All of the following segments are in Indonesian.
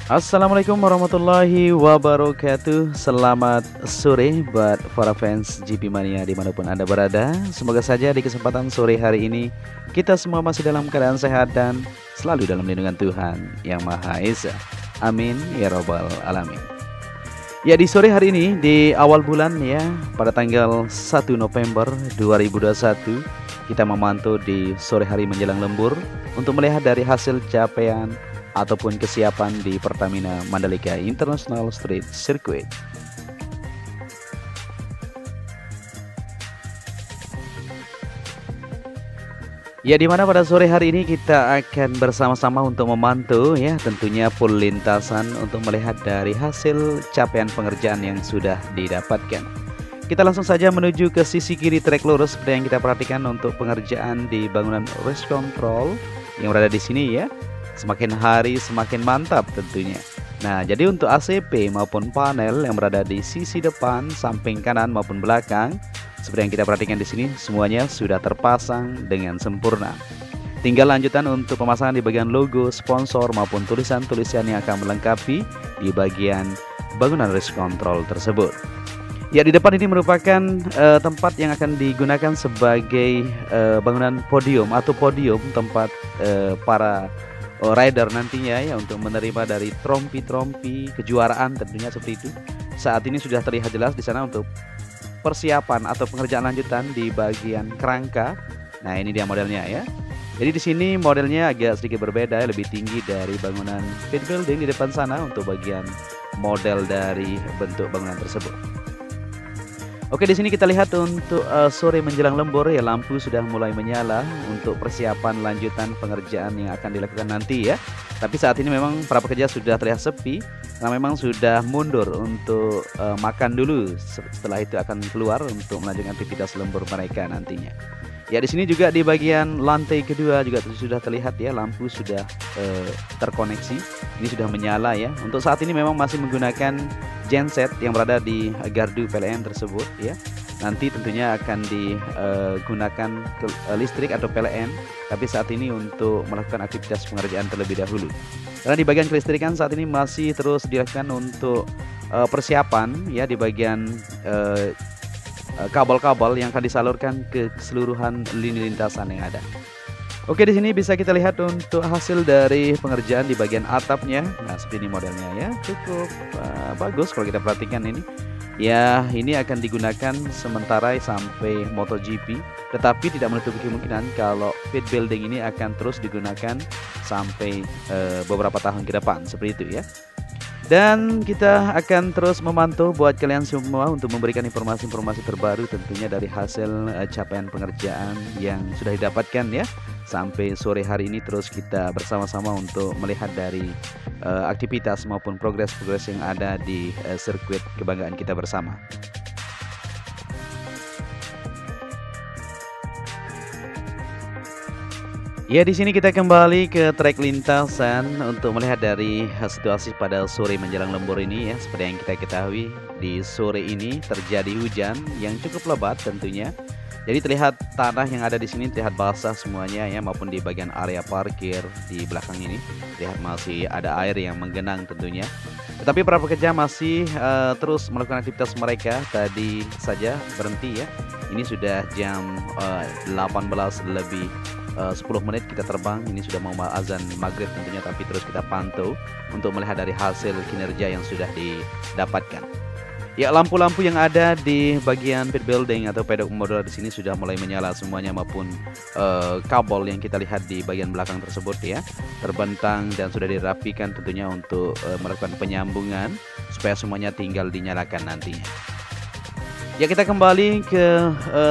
Assalamualaikum warahmatullahi wabarakatuh. Selamat sore buat para fans GP Mania dimanapun Anda berada. Semoga saja di kesempatan sore hari ini kita semua masih dalam keadaan sehat dan selalu dalam lindungan Tuhan Yang Maha Esa. Amin ya robbal alamin. Ya, di sore hari ini di awal bulan ya, pada tanggal 1 November 2021 kita memantau di sore hari menjelang lembur untuk melihat dari hasil capaian ataupun kesiapan di Pertamina Mandalika International Street Circuit. Ya, dimana pada sore hari ini kita akan bersama-sama untuk memantau ya tentunya full lintasan untuk melihat dari hasil capaian pengerjaan yang sudah didapatkan. Kita langsung saja menuju ke sisi kiri trek lurus seperti yang kita perhatikan untuk pengerjaan di bangunan race control yang berada di sini ya. Semakin hari semakin mantap tentunya. Nah, jadi untuk ACP maupun panel yang berada di sisi depan, samping kanan maupun belakang, seperti yang kita perhatikan di sini, semuanya sudah terpasang dengan sempurna. Tinggal lanjutan untuk pemasangan di bagian logo, sponsor maupun tulisan-tulisan yang akan melengkapi di bagian bangunan race control tersebut. Ya, di depan ini merupakan tempat yang akan digunakan sebagai bangunan podium atau podium tempat para rider nantinya ya untuk menerima dari trompi-trompi kejuaraan tentunya seperti itu. Saat ini sudah terlihat jelas di sana untuk persiapan atau pengerjaan lanjutan di bagian kerangka. Nah, ini dia modelnya ya. Jadi di sini modelnya agak sedikit berbeda, lebih tinggi dari bangunan pit building di depan sana untuk bagian model dari bentuk bangunan tersebut. Oke, di sini kita lihat untuk sore menjelang lembur ya, lampu sudah mulai menyala untuk persiapan lanjutan pengerjaan yang akan dilakukan nanti ya. Tapi saat ini memang para pekerja sudah terlihat sepi karena memang sudah mundur untuk makan dulu. Setelah itu akan keluar untuk melanjutkan aktivitas lembur mereka nantinya. Ya, di sini juga di bagian lantai kedua juga sudah terlihat ya, lampu sudah terkoneksi. Ini sudah menyala ya. Untuk saat ini memang masih menggunakan genset yang berada di gardu PLN tersebut ya. Nanti tentunya akan digunakan listrik atau PLN, tapi saat ini untuk melakukan aktivitas pengerjaan terlebih dahulu. Karena di bagian kelistrikan saat ini masih terus dilakukan untuk persiapan ya di bagian kabel-kabel yang akan disalurkan ke keseluruhan lini lintasan yang ada. Oke, di sini bisa kita lihat untuk hasil dari pengerjaan di bagian atapnya. Nah, seperti ini modelnya ya, cukup bagus kalau kita perhatikan ini. Ya, ini akan digunakan sementara sampai MotoGP, tetapi tidak menutup kemungkinan kalau pit building ini akan terus digunakan sampai beberapa tahun ke depan, seperti itu ya. Dan kita akan terus memantau buat kalian semua untuk memberikan informasi-informasi terbaru tentunya dari hasil capaian pengerjaan yang sudah didapatkan ya. Sampai sore hari ini terus kita bersama-sama untuk melihat dari aktivitas maupun progres-progres yang ada di sirkuit kebanggaan kita bersama. Ya, di sini kita kembali ke trek lintasan untuk melihat dari situasi pada sore menjelang lembur ini ya. Seperti yang kita ketahui, di sore ini terjadi hujan yang cukup lebat tentunya. Jadi terlihat tanah yang ada di sini terlihat basah semuanya ya, maupun di bagian area parkir di belakang ini terlihat masih ada air yang menggenang tentunya. Tetapi para pekerja masih terus melakukan aktivitas mereka. Tadi saja berhenti ya. Ini sudah jam 18 lebih 10 menit kita terbang. Ini sudah mau azan maghrib tentunya, tapi terus kita pantau untuk melihat dari hasil kinerja yang sudah didapatkan. Ya, lampu-lampu yang ada di bagian pit building atau pedok modular di sini sudah mulai menyala semuanya, maupun kabel yang kita lihat di bagian belakang tersebut ya terbentang dan sudah dirapikan tentunya untuk melakukan penyambungan supaya semuanya tinggal dinyalakan nantinya. Ya, kita kembali ke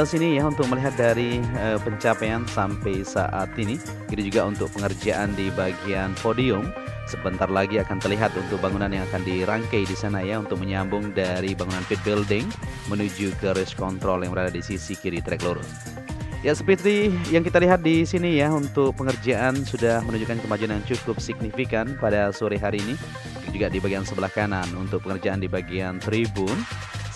sini ya untuk melihat dari pencapaian sampai saat ini. Itu juga untuk pengerjaan di bagian podium. Sebentar lagi akan terlihat untuk bangunan yang akan dirangkai di sana ya untuk menyambung dari bangunan pit building menuju ke race control yang berada di sisi kiri trek lurus. Ya, seperti yang kita lihat di sini ya, untuk pengerjaan sudah menunjukkan kemajuan yang cukup signifikan pada sore hari ini. Juga di bagian sebelah kanan untuk pengerjaan di bagian tribun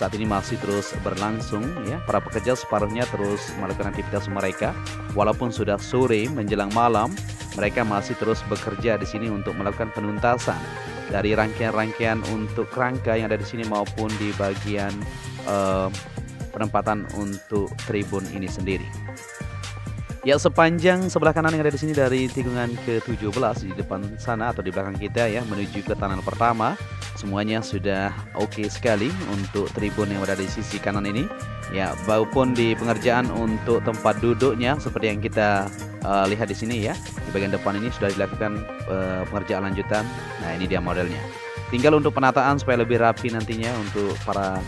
saat ini masih terus berlangsung ya. Para pekerja separuhnya terus melakukan aktivitas mereka walaupun sudah sore menjelang malam. Mereka masih terus bekerja di sini untuk melakukan penuntasan dari rangkaian-rangkaian untuk kerangka yang ada di sini maupun di bagian penempatan untuk tribun ini sendiri. Ya, sepanjang sebelah kanan yang ada di sini dari tikungan ke-17 di depan sana atau di belakang kita ya menuju ke tunnel pertama, semuanya sudah oke sekali untuk tribun yang berada di sisi kanan ini. Ya, maupun di pengerjaan untuk tempat duduknya seperti yang kita lihat di sini ya. Di bagian depan ini sudah dilakukan pengerjaan lanjutan. Nah, ini dia modelnya. Tinggal untuk penataan supaya lebih rapi nantinya untuk para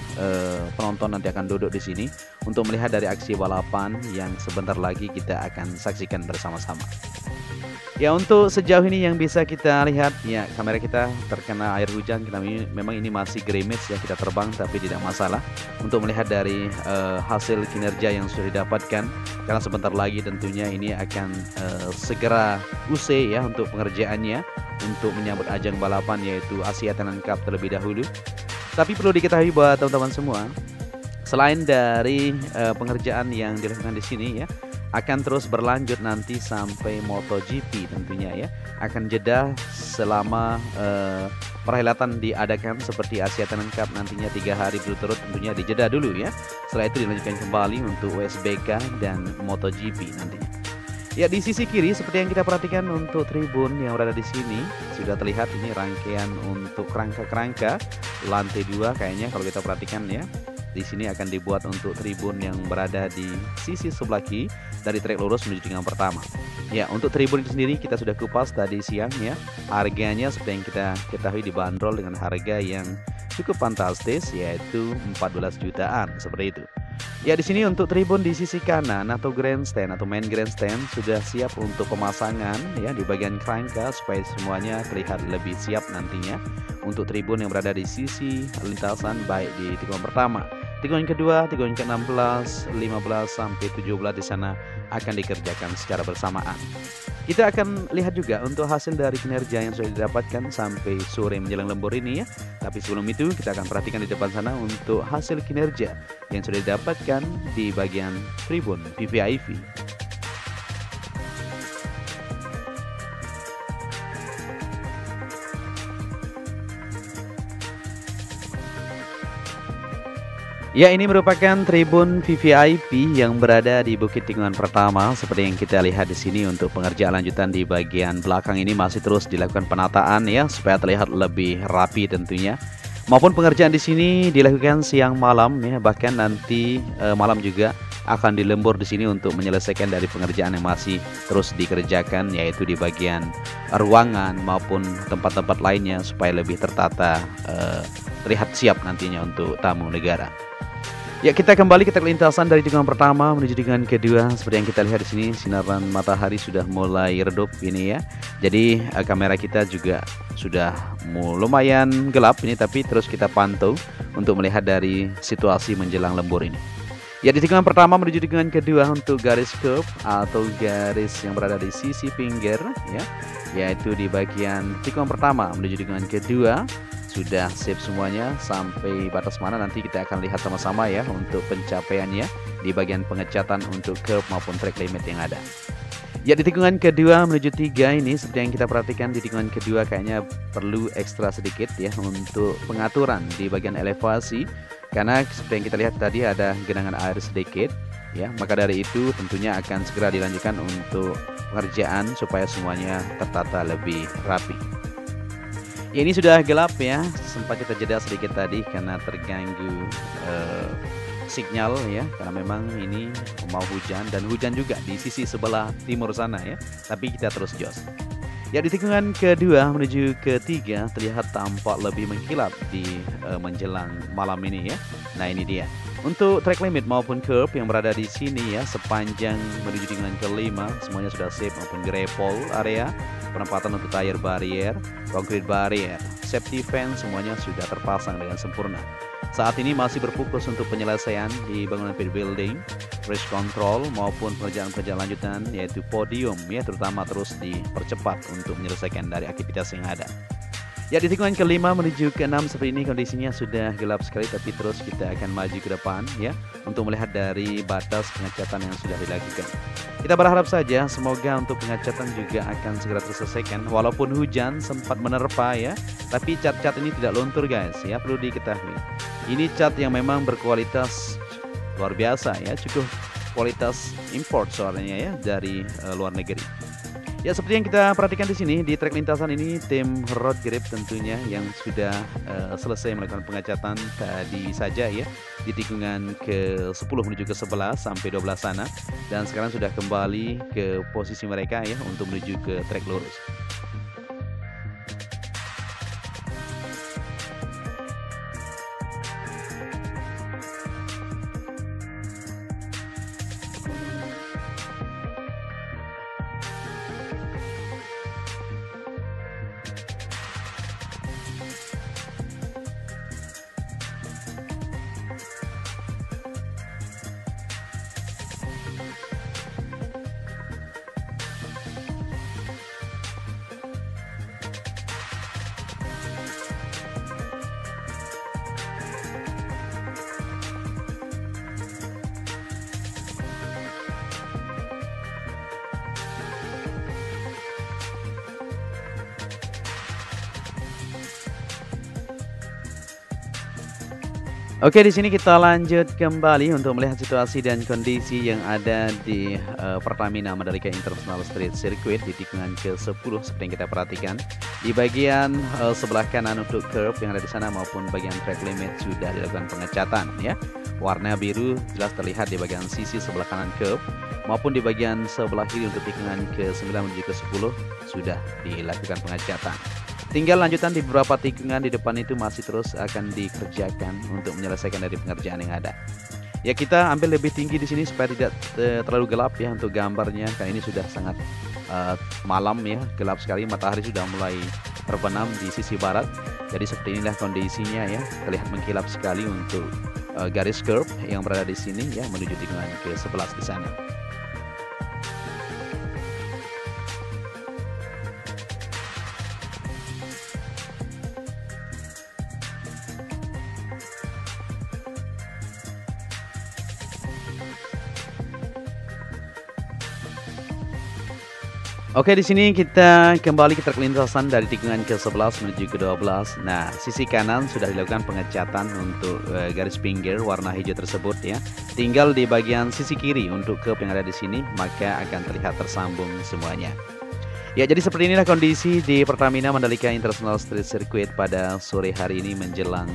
penonton nanti akan duduk di sini untuk melihat dari aksi balapan yang sebentar lagi kita akan saksikan bersama-sama. Ya, untuk sejauh ini yang bisa kita lihat ya, kamera kita terkena air hujan. Memang ini masih gerimis ya, kita terbang tapi tidak masalah untuk melihat dari hasil kinerja yang sudah didapatkan, karena sebentar lagi tentunya ini akan segera usai ya untuk pengerjaannya untuk menyambut ajang balapan yaitu Asia Talent Cup terlebih dahulu. Tapi perlu diketahui buat teman-teman semua, selain dari pengerjaan yang dilakukan di sini ya, akan terus berlanjut nanti sampai MotoGP tentunya ya. Akan jeda selama perhelatan diadakan seperti Asia Talent Cup nantinya 3 hari berturut-turut, tentunya dijeda dulu ya. Setelah itu dilanjutkan kembali untuk USBK dan MotoGP nantinya. Ya, di sisi kiri seperti yang kita perhatikan untuk tribun yang berada di sini sudah terlihat ini rangkaian untuk kerangka-kerangka lantai 2 kayaknya kalau kita perhatikan ya. Di sini akan dibuat untuk tribun yang berada di sisi sebelah kiri dari trek lurus menuju tikungan pertama. Ya, untuk tribun itu sendiri kita sudah kupas tadi siang ya. Harganya seperti yang kita ketahui dibanderol dengan harga yang cukup fantastis yaitu 14 jutaan seperti itu. Ya, di sini untuk tribun di sisi kanan atau grandstand atau main grandstand sudah siap untuk pemasangan ya di bagian kerangka supaya semuanya terlihat lebih siap nantinya untuk tribun yang berada di sisi lintasan baik di tikungan pertama, tikungan kedua, tikungan ke-16, 15 sampai 17 di sana akan dikerjakan secara bersamaan. Kita akan lihat juga untuk hasil dari kinerja yang sudah didapatkan sampai sore menjelang lembur ini ya. Tapi sebelum itu kita akan perhatikan di depan sana untuk hasil kinerja yang sudah didapatkan di bagian tribun VVIP. Ya, ini merupakan tribun VVIP yang berada di bukit tikungan pertama seperti yang kita lihat di sini. Untuk pengerjaan lanjutan di bagian belakang ini masih terus dilakukan penataan ya supaya terlihat lebih rapi tentunya. Maupun pengerjaan di sini dilakukan siang malam ya, bahkan nanti malam juga akan dilembur di sini untuk menyelesaikan dari pengerjaan yang masih terus dikerjakan yaitu di bagian ruangan maupun tempat-tempat lainnya supaya lebih tertata, terlihat siap nantinya untuk tamu negara. Ya, kita kembali ke lintasan dari tikungan pertama menuju tikungan kedua. Seperti yang kita lihat di sini sinaran matahari sudah mulai redup ini ya. Jadi kamera kita juga sudah lumayan gelap ini, tapi terus kita pantau untuk melihat dari situasi menjelang lembur ini. Ya, di tikungan pertama menuju tikungan kedua untuk garis curve atau garis yang berada di sisi pinggir ya, yaitu di bagian tikungan pertama menuju tikungan kedua. Sudah sip semuanya sampai batas mana nanti kita akan lihat sama-sama ya untuk pencapaiannya di bagian pengecatan untuk curve maupun track limit yang ada. Ya, di tikungan kedua menuju 3 ini seperti yang kita perhatikan di tikungan kedua kayaknya perlu ekstra sedikit ya untuk pengaturan di bagian elevasi, karena seperti yang kita lihat tadi ada genangan air sedikit ya. Maka dari itu tentunya akan segera dilanjutkan untuk pengerjaan supaya semuanya tertata lebih rapi. Ya, ini sudah gelap ya, sempat kita jeda sedikit tadi karena terganggu sinyal ya, karena memang ini mau hujan dan hujan juga di sisi sebelah timur sana ya, tapi kita terus jos. Ya, di tikungan kedua menuju ketiga terlihat tampak lebih mengkilap di menjelang malam ini ya. Nah, ini dia untuk track limit maupun curve yang berada di sini ya, sepanjang menuju tikungan kelima semuanya sudah safe, maupun grapple area, penempatan untuk tire barrier, concrete barrier, safety fence semuanya sudah terpasang dengan sempurna. Saat ini masih berfokus untuk penyelesaian di bangunan pit building, race control maupun pekerjaan-pekerjaan lanjutan yaitu podium ya, terutama terus dipercepat untuk menyelesaikan dari aktivitas yang ada. Ya, di tikungan kelima menuju ke-6 seperti ini kondisinya sudah gelap sekali, tapi terus kita akan maju ke depan ya untuk melihat dari batas pengecatan yang sudah dilakukan. Kita berharap saja semoga untuk pengecatan juga akan segera terselesaikan walaupun hujan sempat menerpa ya, tapi cat-cat ini tidak luntur guys ya, perlu diketahui. Ini cat yang memang berkualitas luar biasa ya, cukup kualitas import soalnya ya dari luar negeri. Ya, seperti yang kita perhatikan di sini di trek lintasan ini tim road grip tentunya yang sudah selesai melakukan pengecatan tadi saja ya di tikungan ke-10 menuju ke-11 sampai 12 sana, dan sekarang sudah kembali ke posisi mereka ya untuk menuju ke trek lurus. Oke, di sini kita lanjut kembali untuk melihat situasi dan kondisi yang ada di Pertamina Mandalika International Street Circuit di tikungan ke-10 seperti yang kita perhatikan. Di bagian sebelah kanan untuk curb yang ada di sana maupun bagian track limit sudah dilakukan pengecatan ya. Warna biru jelas terlihat di bagian sisi sebelah kanan curb maupun di bagian sebelah kiri untuk tikungan ke-9 menuju ke-10 sudah dilakukan pengecatan. Tinggal lanjutan di beberapa tikungan di depan itu masih terus akan dikerjakan untuk menyelesaikan dari pengerjaan yang ada. Ya, kita ambil lebih tinggi di sini supaya tidak terlalu gelap ya untuk gambarnya, karena ini sudah sangat malam ya, gelap sekali, matahari sudah mulai terbenam di sisi barat. Jadi seperti inilah kondisinya ya, terlihat mengkilap sekali untuk garis curb yang berada di sini ya menuju tikungan ke-11 di sana. Oke, di sini kita kembali ke trek lintasan dari tikungan ke-11 menuju ke-12. Nah, sisi kanan sudah dilakukan pengecatan untuk garis pinggir warna hijau tersebut ya. Tinggal di bagian sisi kiri untuk curb yang ada di sini, maka akan terlihat tersambung semuanya. Ya, jadi seperti inilah kondisi di Pertamina Mandalika International Street Circuit pada sore hari ini menjelang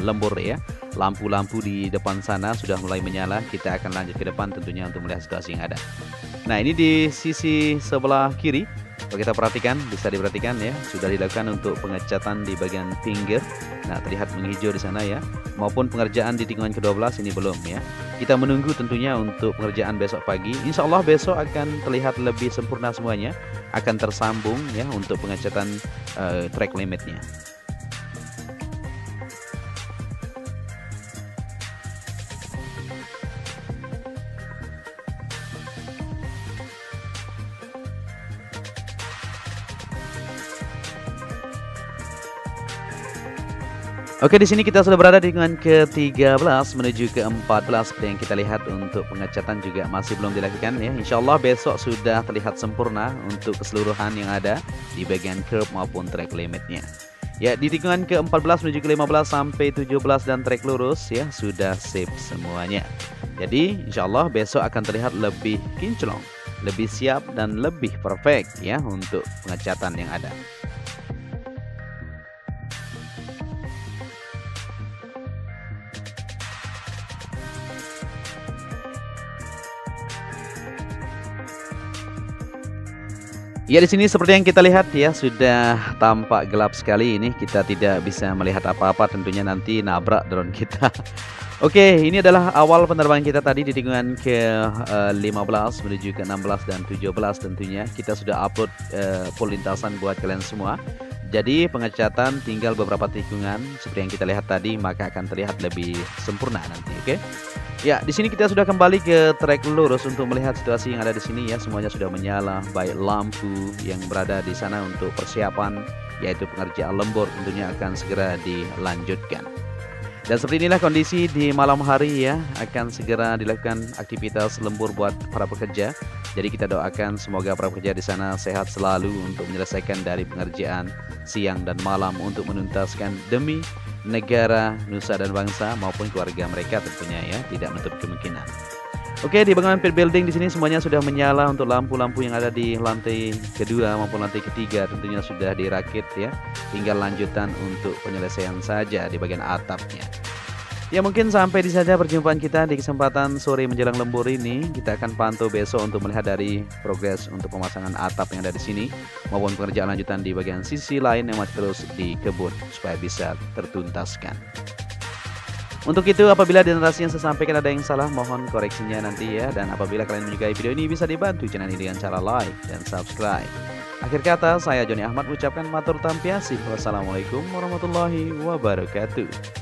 lembur ya. Lampu-lampu di depan sana sudah mulai menyala. Kita akan lanjut ke depan tentunya untuk melihat situasi yang ada. Nah, ini di sisi sebelah kiri, kalau kita perhatikan, bisa diperhatikan ya, sudah dilakukan untuk pengecatan di bagian pinggir. Nah, terlihat menghijau di sana ya, maupun pengerjaan di tikungan ke-12 ini belum ya. Kita menunggu tentunya untuk pengerjaan besok pagi. Insya Allah besok akan terlihat lebih sempurna semuanya, akan tersambung ya untuk pengecatan track limitnya. Oke, di sini kita sudah berada di tikungan ke-13 menuju ke-14 seperti yang kita lihat untuk pengecatan juga masih belum dilakukan ya. Insya Allah besok sudah terlihat sempurna untuk keseluruhan yang ada di bagian curb maupun track limitnya. Ya, di tikungan ke-14 menuju ke-15 sampai 17 dan track lurus ya sudah sip semuanya. Jadi insya Allah besok akan terlihat lebih kinclong, lebih siap dan lebih perfect ya untuk pengecatan yang ada. Ya, di sini seperti yang kita lihat ya sudah tampak gelap sekali ini. Kita tidak bisa melihat apa-apa, tentunya nanti nabrak drone kita. Oke, ini adalah awal penerbangan kita tadi di tikungan ke-15 menuju ke-16 dan 17 tentunya. Kita sudah upload full lintasan buat kalian semua. Jadi pengecatan tinggal beberapa tikungan seperti yang kita lihat tadi, maka akan terlihat lebih sempurna nanti, oke? Ya, di sini kita sudah kembali ke trek lurus untuk melihat situasi yang ada di sini ya. Semuanya sudah menyala, baik lampu yang berada di sana untuk persiapan yaitu pengerjaan lembur tentunya akan segera dilanjutkan. Dan seperti inilah kondisi di malam hari ya, akan segera dilakukan aktivitas lembur buat para pekerja. Jadi kita doakan semoga para pekerja di sana sehat selalu untuk menyelesaikan dari pengerjaan siang dan malam untuk menuntaskan demi negara, nusa dan bangsa maupun keluarga mereka tentunya ya, tidak menutup kemungkinan. Oke, di bangunan pit building di sini semuanya sudah menyala untuk lampu-lampu yang ada di lantai kedua maupun lantai ketiga tentunya sudah dirakit ya. Tinggal lanjutan untuk penyelesaian saja di bagian atapnya. Ya mungkin sampai di saja perjumpaan kita di kesempatan sore menjelang lembur ini. Kita akan pantau besok untuk melihat dari progres untuk pemasangan atap yang ada di sini maupun pekerjaan lanjutan di bagian sisi lain yang masih terus dikebut supaya bisa tertuntaskan. Untuk itu apabila di narasi yang saya sampaikan ada yang salah mohon koreksinya nanti ya. Dan apabila kalian menyukai video ini bisa dibantu channel ini dengan cara like dan subscribe. Akhir kata saya Joni Ahmad ucapkan matur tampiasih. Wassalamualaikum warahmatullahi wabarakatuh.